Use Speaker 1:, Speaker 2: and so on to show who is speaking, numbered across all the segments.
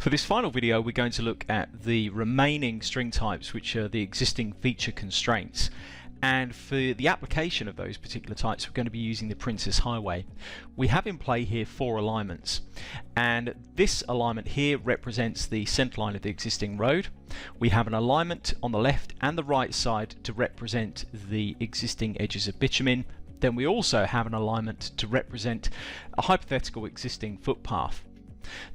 Speaker 1: For this final video, we're going to look at the remaining string types, which are the existing feature constraints. And for the application of those particular types, we're going to be using the Prince's Highway. We have in play here 4 alignments, and this alignment here represents the centerline of the existing road. We have an alignment on the left and the right side to represent the existing edges of bitumen. Then we also have an alignment to represent a hypothetical existing footpath.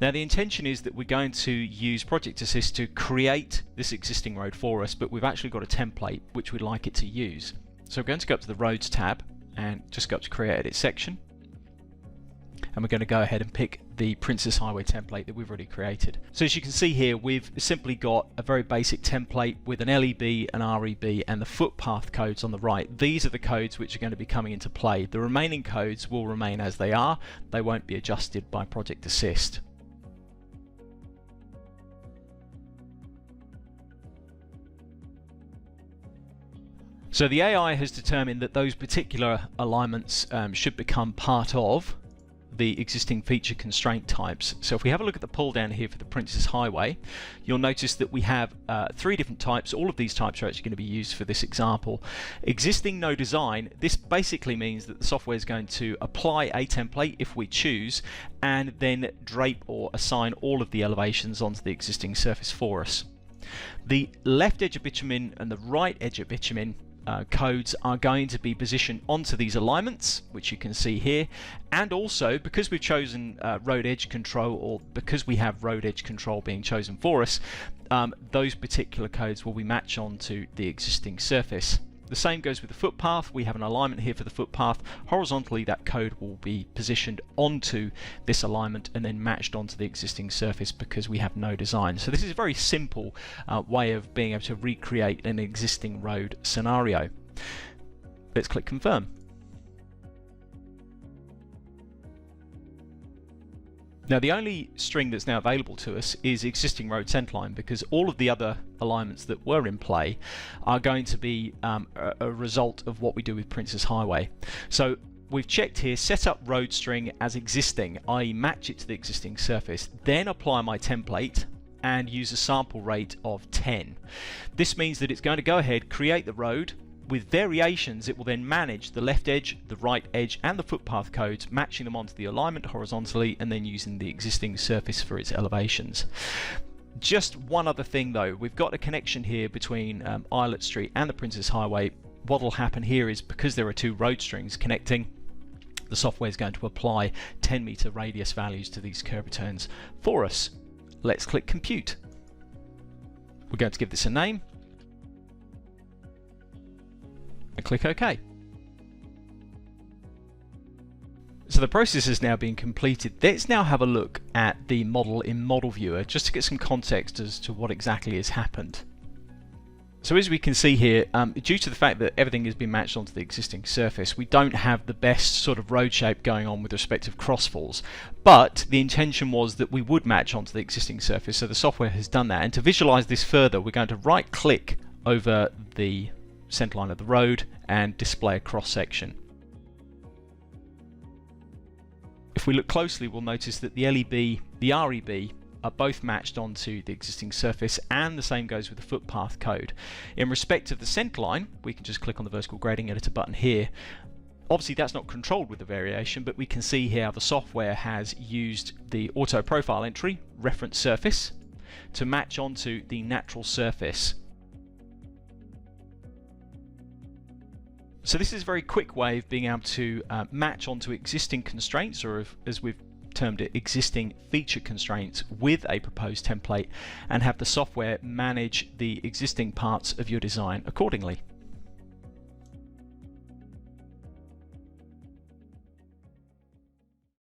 Speaker 1: Now the intention is that we're going to use Project Assist to create this existing road for us, but we've actually got a template which we'd like it to use. So we're going to go up to the Roads tab and just go up to Create Edit section, and we're going to go ahead and pick the Prince's Highway template that we've already created. So as you can see here, we've simply got a very basic template with an LEB, an REB and the footpath codes on the right. These are the codes which are going to be coming into play. The remaining codes will remain as they are. They won't be adjusted by Project Assist. So the AI has determined that those particular alignments should become part of the existing feature constraint types. So if we have a look at the pull down here for the Prince's Highway, you'll notice that we have 3 different types. All of these types are actually going to be used for this example. Existing no design, this basically means that the software is going to apply a template if we choose, and then drape or assign all of the elevations onto the existing surface for us. The left edge of bitumen and the right edge of bitumen codes are going to be positioned onto these alignments, which you can see here, and also because we've chosen road edge control, or because we have road edge control being chosen for us, those particular codes will be matched onto the existing surface. The same goes with the footpath. We have an alignment here for the footpath. Horizontally, that code will be positioned onto this alignment and then matched onto the existing surface because we have no design. So this is a very simple way of being able to recreate an existing road scenario. Let's click Confirm. Now the only string that's now available to us is existing road centerline, because all of the other alignments that were in play are going to be a result of what we do with Prince's Highway. So we've checked here, set up road string as existing, i.e. match it to the existing surface, then apply my template and use a sample rate of 10. This means that it's going to go ahead, create the road. With variations, it will then manage the left edge, the right edge and the footpath codes, matching them onto the alignment horizontally and then using the existing surface for its elevations. Just one other thing though, we've got a connection here between Islet Street and the Prince's Highway. What will happen here is, because there are 2 road strings connecting, the software is going to apply 10-meter radius values to these curb returns for us. Let's click Compute. We're going to give this a name and click OK. So the process has now been completed. Let's now have a look at the model in Model Viewer just to get some context as to what exactly has happened. So as we can see here, due to the fact that everything has been matched onto the existing surface, we don't have the best sort of road shape going on with respect to crossfalls. But the intention was that we would match onto the existing surface, so the software has done that. And to visualize this further, we're going to right click over the centerline of the road and display a cross section. If we look closely, we'll notice that the LEB, the REB are both matched onto the existing surface, and the same goes with the footpath code. In respect of the centerline, we can just click on the vertical grading editor button here. Obviously that's not controlled with the variation, but we can see here how the software has used the auto profile entry, reference surface, to match onto the natural surface. So this is a very quick way of being able to match onto existing constraints, or as we've termed it, existing feature constraints with a proposed template, and have the software manage the existing parts of your design accordingly.